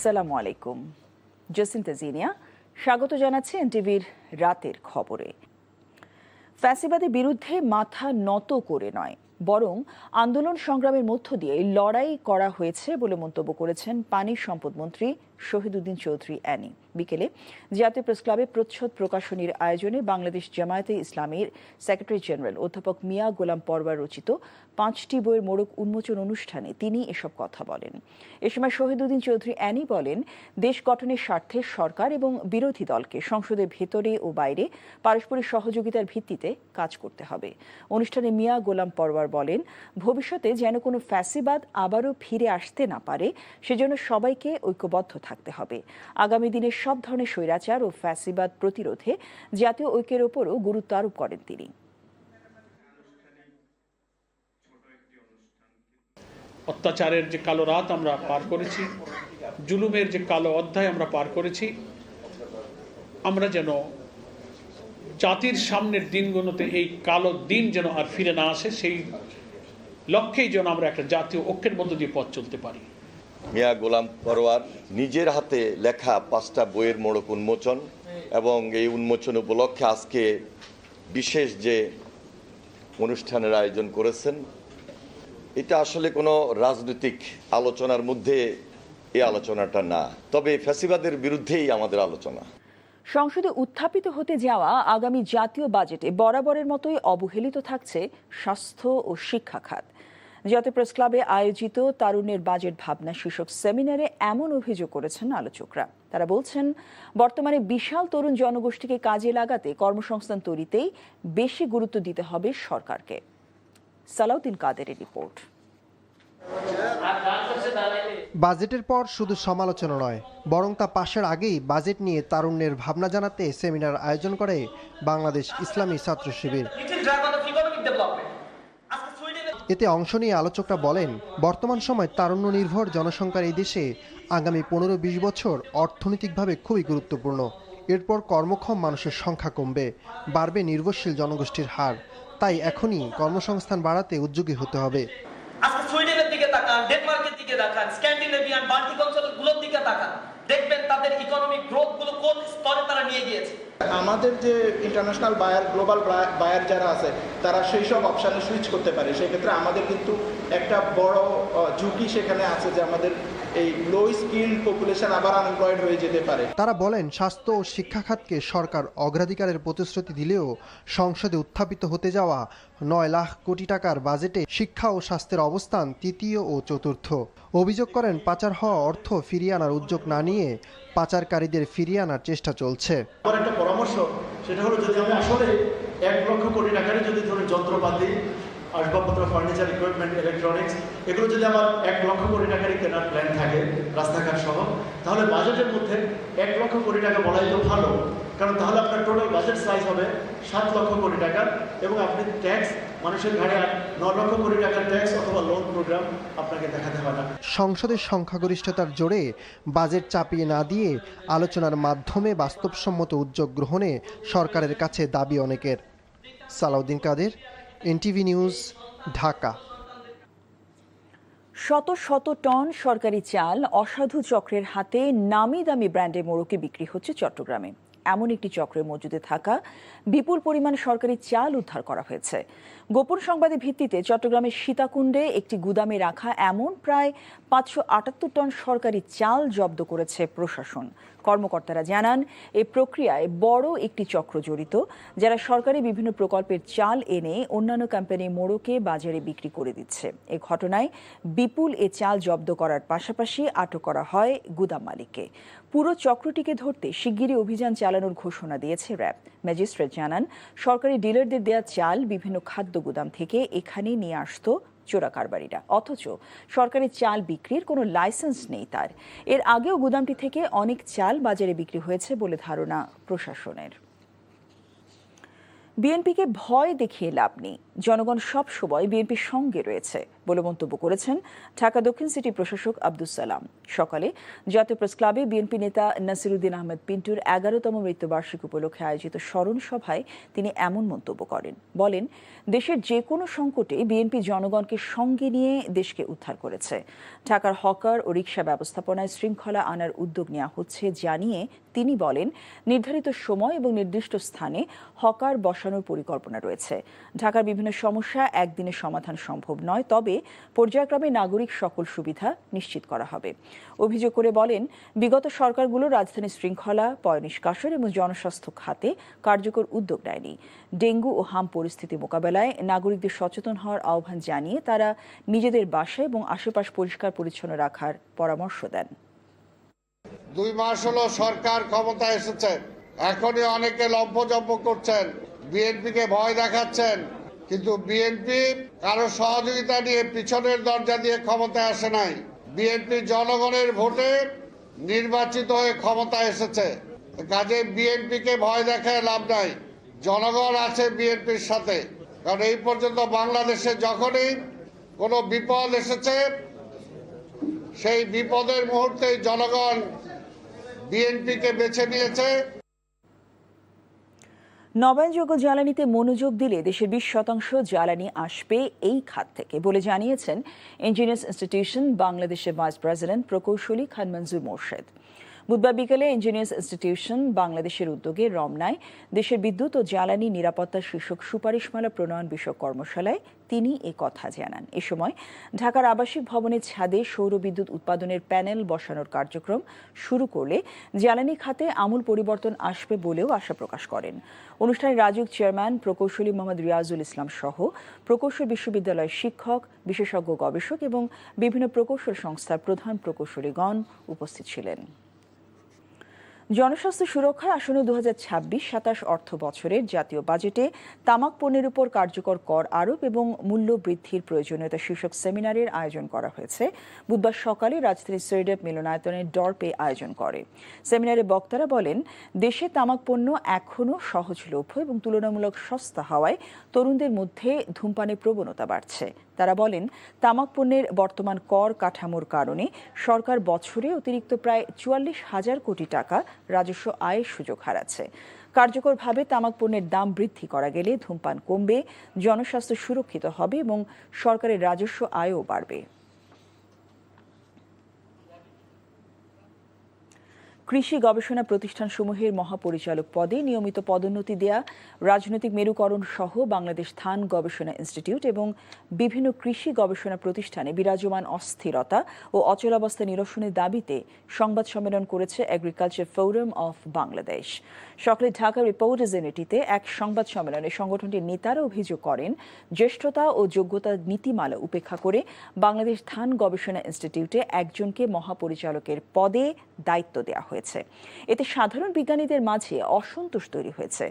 আসসালামু আলাইকুম। জসিন্তা জিনিয়া স্বাগত জানাচ্ছি এনটিভির রাতের খবরে। ফ্যাসিবাদের বিরুদ্ধে মাথা নত করে নয়, বরং আন্দোলন সংগ্রামের মধ্য দিয়ে লড়াই করা হয়েছে বলে মন্তব্য করেছেন পানি সম্পদ মন্ত্রী শহীদুদ্দিন চৌধুরী অ্যানি। বিকেলে জাতীয় প্রেস ক্লাবে প্রচ্ছদ প্রকাশনীর আয়োজনে বাংলাদেশ জামায়াতে ইসলামীর সেক্রেটারি জেনারেল অধ্যাপক মিয়া গোলাম পরওয়ার রচিত 5টি বইয়ের মোড়ক উন্মোচন অনুষ্ঠানে তিনি এসব কথা বলেন। এ সময় শহীদুদ্দিন চৌধুরী অ্যানি বলেন, দেশ গঠনের স্বার্থে সরকার এবং বিরোধী দলকে সংসদের ভেতরে ও বাইরে পারস্পরিক সহযোগিতার ভিত্তিতে কাজ করতে হবে। অনুষ্ঠানে মিয়া গোলাম পরওয়ার বলেন, ভবিষ্যতে যেন কোনো ফ্যাসিবাদ আবারও ফিরে আসতে না পারে সেজন্য সবাইকে ঐক্যবদ্ধ থাকতে হবে। আগামী দিনে সব ধরনের স্বৈরাচার ও ফ্যাসিবাদ প্রতিরোধে জাতীয় ঐক্যের ওপরও গুরুত্ব আরোপ করেন তিনি। অত্যাচারের যে কালো রাত আমরা পার করেছি, জুলুমের যে কালো অধ্যায় আমরা পার করেছি, আমরা যেন জাতির সামনের দিনগুলোতে এই কালো দিন যেন আর ফিরে না আসে, সেই লক্ষ্যেই যেন আমরা একটা জাতীয় ঐক্যের মধ্য দিয়ে পথ চলতে পারি। মিয়া গোলাম পরওয়ার নিজের হাতে লেখা 5টা বইয়ের মোড়ক উন্মোচন, এবং এই উন্মোচন উপলক্ষে আজকে বিশেষ যে অনুষ্ঠানের আয়োজন করেছেন, এটা আসলে কোনো রাজনৈতিক আলোচনার মধ্যে এই আলোচনাটা না, তবে ফ্যাসিবাদের বিরুদ্ধেই আমাদের আলোচনা। সংসদে উত্থাপিত হতে যাওয়া আগামী জাতীয় বাজেটে বরাবরের মতোই অবহেলিত থাকছে স্বাস্থ্য ও শিক্ষা খাত। জাতীয় প্রেস ক্লাবে আয়োজিত তারুণ্যের বাজেট ভাবনা শীর্ষক সেমিনারে এমন অভিযোগ করেছেন আলোচকরা। তারা বলছেন, বর্তমানে বিশাল তরুণ জনগোষ্ঠীকে কাজে লাগাতে কর্মসংস্থান তৈরিতেই বেশি গুরুত্ব দিতে হবে সরকারকে। সালাউদ্দিন কাদেরের রিপোর্ট। বাজেটের পর শুধু সমালোচনা নয়, বরং তা পাশের আগেই বাজেট নিয়ে তারুণ্যের ভাবনা জানাতে সেমিনার আয়োজন করে বাংলাদেশ ইসলামী ছাত্র শিবির। এতে অংশ নিয়ে আলোচকরা বলেন, বর্তমান সময় তারুণ্য নির্ভর জনসংখ্যার এই দেশে আগামী 15-20 বছর অর্থনৈতিকভাবে খুবই গুরুত্বপূর্ণ। এরপর কর্মক্ষম মানুষের সংখ্যা কমবে, বাড়বে নির্ভরশীল জনগোষ্ঠীর হার। তাই এখনই কর্মসংস্থান বাড়াতে উদ্যোগী হতে হবে। আজকে সুইডেনের দিকে তাকান, ডেনমার্কের দিকে তাকান, স্ক্যান্ডিনেভিয়ান বাল্টিক অঞ্চলগুলোর দিকে তাকান, দেখবেন তাদের ইকোনমিক গ্রোথ গুলো কোন স্তরে তারা নিয়ে গিয়েছে। আমাদের যে ইন্টারন্যাশনাল বায়ার, গ্লোবাল বায়ার যারা আছে, তারা সেই সব অপশানে সুইচ করতে পারে। সেক্ষেত্রে আমাদের কিন্তু একটা বড় ঝুঁকি সেখানে আছে যে আমাদের এই লো স্কিল পপুলেশন আবার আনএমপ্লয়েড হয়ে যেতে পারে। তারা বলেন, স্বাস্থ্য ও শিক্ষা খাতকে সরকার অগ্রাধিকারের প্রতিশ্রুতি দিলেও সংসদে উত্থাপিত হতে যাওয়া 9 লাখ কোটি টাকার বাজেটে শিক্ষা ও স্বাস্থ্যের অবস্থান তৃতীয় ও চতুর্থ। অভিযোগ করেন, পাচার হওয়া অর্থ ফিরিয়ে আনার উদ্যোগ না নিয়ে পাচারকারীদের ফিরিয়ে আনার চেষ্টা চলছে। আমার একটা পরামর্শ, সেটা হলো যদি আমি আসলে 1 লক্ষ কোটি টাকার যদি ধরুন যন্ত্রপাতি, আসবাবপত্র, ফার্নিচার, ইকুইপমেন্ট, ইলেকট্রনিক্স, এগুলো যদি আমার 1 লক্ষ কোটি টাকারই কেনার প্ল্যান থাকে রাস্তাঘাট সহ, তাহলে বাজেটের মধ্যে 1 লক্ষ কোটি টাকা বলাই তো ভালো, কারণ তাহলে আপনার টোটাল বাজেট সাইজ হবে 7 লক্ষ কোটি টাকা, এবং আপনি ট্যাক্স মানুষের ঘাড়ে 9 লক্ষ কোটি টাকার ট্যাক্স অথবা লোন প্রোগ্রাম আপনাকে দেখাতে হয় না। সংসদের সংখ্যাগরিষ্ঠতার জোরে বাজেট চাপিয়ে না দিয়ে আলোচনার মাধ্যমে বাস্তবসম্মত উদ্যোগ গ্রহণে সরকারের কাছে দাবি অনেকের। সালাউদ্দিন কাদের, এনটিভি নিউজ, ঢাকা। শত শত টন সরকারি চাল অসাধু চক্রের হাতে নামি দামি ব্র্যান্ডের মোড়কে বিক্রি হচ্ছে চট্টগ্রামে। এমন একটি চক্রের মজুদে থাকা বিপুল পরিমাণ সরকারি চাল উদ্ধার করা হয়েছে। গোপন সংবাদের ভিত্তিতে চট্টগ্রামের সীতাকুণ্ডে একটি গুদামে রাখা এমন প্রায় 578 টন সরকারি চাল জব্দ করেছে প্রশাসন। কর্মকর্তারা জানান, এই প্রক্রিয়ায় বড় একটি চক্র জড়িত, যারা সরকারি বিভিন্ন প্রকল্পের চাল এনে অন্যান্য কোম্পানির মোড়কে বাজারে বিক্রি করে দিচ্ছে। এ ঘটনায় বিপুল এ চাল জব্দ করার পাশাপাশি আটক করা হয় গুদাম মালিককে। পুরো চক্রটিকে ধরতে শিগগিরই অভিযান চালানোর ঘোষণা দিয়েছে র্যাব। ম্যাজিস্ট্রেট জানান, সরকারি ডিলারদের দেয়া চাল বিভিন্ন খাদ্য গুদাম থেকে এখানে নিয়ে আসতো চোরা কারবারিরা, অথচ সরকারি চাল বিক্রির কোনো লাইসেন্স নেই তার। এর আগেও গুদামটি থেকে অনেক চাল বাজারে বিক্রি হয়েছে বলে ধারণা প্রশাসনের। বিএনপিকে ভয় দেখিয়ে লাভ নেই, জনগণ সব সময় বিএনপির সঙ্গে রয়েছে বলে মন্তব্য করেছেন ঢাকা দক্ষিণ সিটি প্রশাসক আব্দুস সালাম। সকালে জাতীয় প্রেস ক্লাবে বিএনপি নেতা নাসিরুদ্দিন আহমেদ পিন্টুর 11তম মৃত্যুবার্ষিকী উপলক্ষে আয়োজিত স্মরণ সভায় তিনি এমন মন্তব্য করেন। বলেন, দেশের যে কোনো সংকটে বিএনপি জনগণকে সঙ্গে নিয়ে দেশকে উদ্ধার করেছে। ঢাকার হকার ও রিকশা ব্যবস্থাপনায় শৃঙ্খলা আনার উদ্যোগ নেওয়া হচ্ছে জানিয়ে তিনি বলেন, নির্ধারিত সময় এবং নির্দিষ্ট স্থানে হকার বসানোর পরিকল্পনা রয়েছে। ঢাকার বিভিন্ন সমস্যা একদিনে সমাধান সম্ভব নয়, তবে পর্যায়ক্রমে নাগরিক সকল সুবিধা নিশ্চিত করা হবে। অভিযোগ করে বলেন, বিগত সরকারগুলো রাজধানীর শৃঙ্খলা, পয়ঃনিষ্কাশন এবং জনস্বাস্থ্য খাতে কার্যকর উদ্যোগ নেয়নি। ডেঙ্গু ও হাম পরিস্থিতি মোকাবেলায় নাগরিকদের সচেতন হওয়ার আহ্বান জানিয়ে তারা নিজেদের বাসা এবং আশেপাশ পরিষ্কার পরিচ্ছন্ন রাখার পরামর্শ দেন। 2 মাস হলো সরকার ক্ষমতায় এসেছে, এখনই অনেকে লম্পজম্প করছেন, বিএনপিকে ভয় দেখাচ্ছেন, কিন্তু বিএনপি কারো সহযোগিতা নিয়ে পিছনের দরজা দিয়ে ক্ষমতায় আসে নাই। বিএনপি জনগণের ভোটে নির্বাচিত হয়ে ক্ষমতায় এসেছে, কাজে বিএনপিকে ভয় দেখায় লাভ নাই। জনগণ আছে বিএনপির সাথে, কারণ এই পর্যন্ত বাংলাদেশে যখনই কোনো বিপদ এসেছে সেই বিপদের মুহূর্তে জনগণ বিএনপিকে বেছে নিয়েছে। নবায়নযোগ্য জ্বালানিতে মনোযোগ দিলে দেশের 20% জ্বালানি আসবে এই খাত থেকে বলে জানিয়েছেন ইঞ্জিনিয়ার্স ইনস্টিটিউশন বাংলাদেশের ভাইস প্রেসিডেন্ট প্রকৌশলী খান মঞ্জুর মোর্শেদ। বুধবার বিকেলে ইঞ্জিনিয়ার্স ইনস্টিটিউশন বাংলাদেশের উদ্যোগে রমনায় দেশের বিদ্যুৎ ও জ্বালানি নিরাপত্তা শীর্ষক সুপারিশমালা প্রণয়ন বিষয়ক কর্মশালায় তিনি এ কথা জানান। এ সময় ঢাকার আবাসিক ভবনের ছাদে সৌর বিদ্যুৎ উৎপাদনের প্যানেল বসানোর কার্যক্রম শুরু করলে জ্বালানি খাতে আমূল পরিবর্তন আসবে বলেও আশা প্রকাশ করেন। অনুষ্ঠানে রাজউক চেয়ারম্যান প্রকৌশলী মোহাম্মদ রিয়াজুল ইসলাম সহ প্রকৌশল বিশ্ববিদ্যালয়ের শিক্ষক, বিশেষজ্ঞ গবেষক এবং বিভিন্ন প্রকৌশল সংস্থার প্রধান প্রকৌশলীগণ উপস্থিত ছিলেন। জনস্বাস্থ্য সুরক্ষায় আসন্ন 2026-27 অর্থ বছরের জাতীয় বাজেটে তামাক পণ্যের উপর কার্যকর কর আরোপ এবং মূল্য বৃদ্ধির প্রয়োজনীয়তা শীর্ষক সেমিনারের আয়োজন করা হয়েছে। বুধবার সকালে রাজধানীর সৈয়দ মিলনায়তনের ডরপে আয়োজন করে। সেমিনারে বক্তারা বলেন, দেশে তামাক পণ্য এখনও সহজলভ্য এবং তুলনামূলক সস্তা হওয়ায় তরুণদের মধ্যে ধূমপানের প্রবণতা বাড়ছে। তারা বলেন, তামাক পণ্যের বর্তমান কর কাঠামোর কারণে সরকার বছরে অতিরিক্ত প্রায় 44,000 কোটি টাকা রাজস্ব আয়ের সুযোগ হারাচ্ছে। কার্যকরভাবে তামাক পণ্যের দাম বৃদ্ধি করা গেলে ধূমপান কমবে, জনস্বাস্থ্য সুরক্ষিত হবে এবং সরকারের রাজস্ব আয়ও বাড়বে। কৃষি গবেষণা প্রতিষ্ঠানসমূহের মহাপরিচালক পদে নিয়মিত পদোন্নতি দেয়া, রাজনৈতিক মেরুকরণ সহ বাংলাদেশ ধান গবেষণা ইনস্টিটিউট এবং বিভিন্ন কৃষি গবেষণা প্রতিষ্ঠানে বিরাজমান অস্থিরতা ও অচলাবস্থা নিরসনের দাবিতে সংবাদ সম্মেলন করেছে এগ্রিকালচার ফোরাম অফ বাংলাদেশ। সকালে ঢাকা রিপোর্টার্স ইউনিটিতে এক সংবাদ সম্মেলনে সংগঠনটির নেতারা অভিযোগ করেন, জ্যেষ্ঠতা ও যোগ্যতা নীতিমালা উপেক্ষা করে বাংলাদেশ ধান গবেষণা ইনস্টিটিউটে একজনকে মহাপরিচালকের পদে দায়িত্ব দেওয়া হয়েছে। এতে সাধারণ বিজ্ঞানীদের মাঝে অসন্তোষ তৈরি হয়েছে।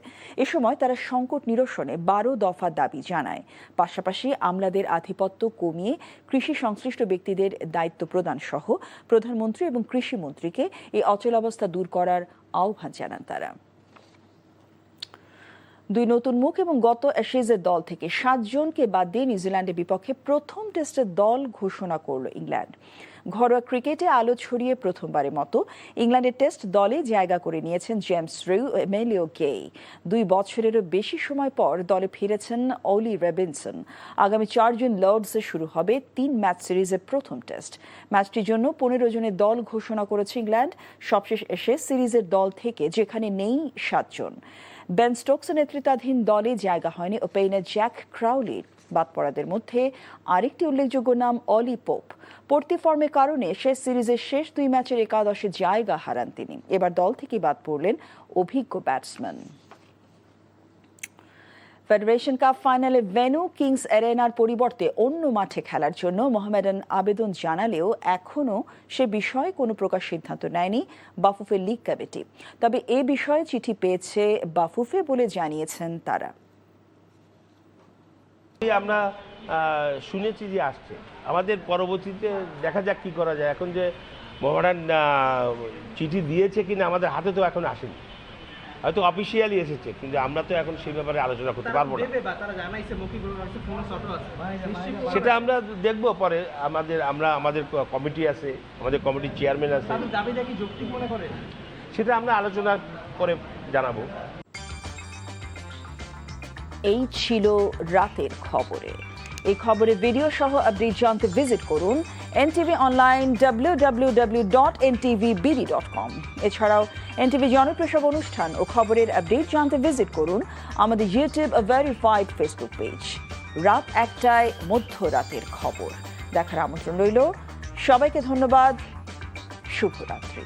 এ সময় তারা সংকট নিরসনে 12 দফা দাবি জানায়। পাশাপাশি আমলাদের আধিপত্য কমিয়ে কৃষি সংশ্লিষ্ট ব্যক্তিদের দায়িত্ব প্রদান সহ প্রধানমন্ত্রী এবং কৃষিমন্ত্রীকে এই অচলাবস্থা দূর করার আহ্বান জানান তারা। 2 নতুন মুখ এবং গত অ্যাশেজের দল থেকে 7 জনকে বাদ দিয়ে নিউজিল্যান্ডের বিপক্ষে প্রথম টেস্টের দল ঘোষণা করল ইংল্যান্ড। ঘরোয়া ক্রিকেটে আলো ছড়িয়ে প্রথমবারের মতো ইংল্যান্ডের টেস্ট দলে জায়গা করে নিয়েছেন জেমস রিউ ও এমিলিও গেই। 2 বছরেরও বেশি সময় পর দলে ফিরেছেন অলি রবিনসন। আগামী 4 জুন লর্ডসে শুরু হবে 3 ম্যাচ সিরিজের প্রথম টেস্ট। ম্যাচটির জন্য 15 জনের দল ঘোষণা করেছে ইংল্যান্ড। সবশেষ এসে সিরিজের দল থেকে যেখানে নেই 7 জন। বেন স্টোকসের নেতৃত্বাধীন দলে জায়গা হয়নি ওপেনার জ্যাক ক্রাউলির। বাদ পড়াদের মধ্যে আরেকটি উল্লেখযোগ্য নাম অলি পোপ। পড়তি ফর্মের কারণে শেষ সিরিজের শেষ 2 ম্যাচের একাদশে জায়গা হারান তিনি। এবার দল থেকে বাদ পড়লেন অভিজ্ঞ ব্যাটসম্যান। ফেডারেশন কাপ ফাইনালে ভেন্যু কিংস অ্যারেনার পরিবর্তে অন্য মাঠে খেলার জন্য মোহামেডান আবেদন জানালেও এখনও সে বিষয়ে কোনো প্রকার সিদ্ধান্ত নেয়নি বাফুফে লীগ কমিটি। তবে এ বিষয়ে চিঠি পেয়েছে বাফুফে বলে জানিয়েছেন তারা। আমরা শুনেছি যে আসছে, আমাদের পরবর্তীতে দেখা যাক কি করা যায়। এখন যে মোহামেডান চিঠি দিয়েছে কিনা আমাদের হাতে তো এখন আসেনি। হয়তো অফিসিয়ালি এসেছে, কিন্তু আমরা তো এখন সেই ব্যাপারে আলোচনা করতে পারবো না। সেটা আমরা দেখব পরে। আমাদের কমিটি আছে, আমাদের কমিটির চেয়ারম্যান আছে, সেটা আমরা আলোচনা করে জানাবো। এই ছিল রাতের খবরে। এই খবরের ভিডিও সহ আপডেট জানতে ভিজিট করুন এনটিভি অনলাইন www.ntvbd.com। এছাড়াও এনটিভি জনপ্রিয় সব অনুষ্ঠান ও খবরের আপডেট জানতে ভিজিট করুন আমাদের ইউটিউব ভেরিফাইড ফেসবুক পেজ। রাত 1টায় মধ্যরাতের খবর দেখার আমন্ত্রণ রইল। সবাইকে ধন্যবাদ। শুভরাত্রি।